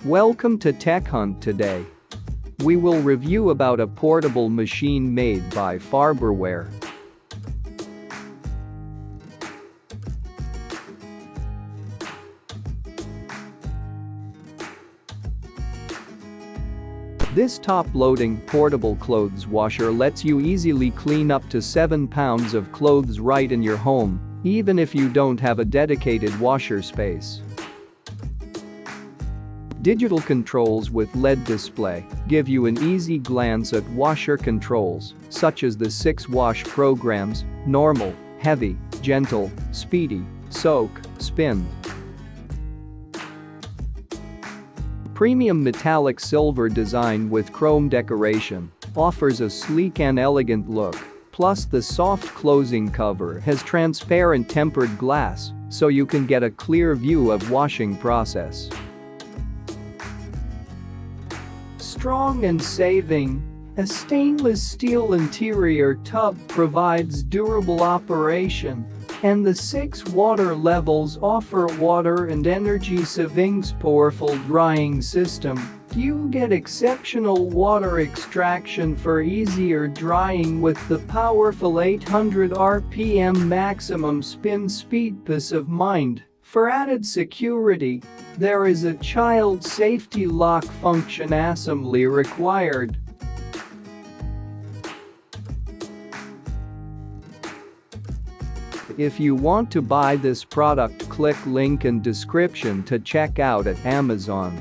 Welcome to Tech Hunt today. We will review about a portable machine made by Farberware. This top-loading portable clothes washer lets you easily clean up to 7 pounds of clothes right in your home, even if you don't have a dedicated washer space. Digital controls with LED display give you an easy glance at washer controls, such as the 6 wash programs: normal, heavy, gentle, speedy, soak, spin. Premium metallic silver design with chrome decoration offers a sleek and elegant look, plus the soft closing cover has transparent tempered glass, so you can get a clear view of washing process. Strong and saving, a stainless steel interior tub provides durable operation, and the 6 water levels offer water and energy savings. Powerful drying system. You get exceptional water extraction for easier drying with the powerful 800 RPM maximum spin speed. Peace of mind. For added security, there is a child safety lock function assembly required. If you want to buy this product, click link in description to check out at Amazon.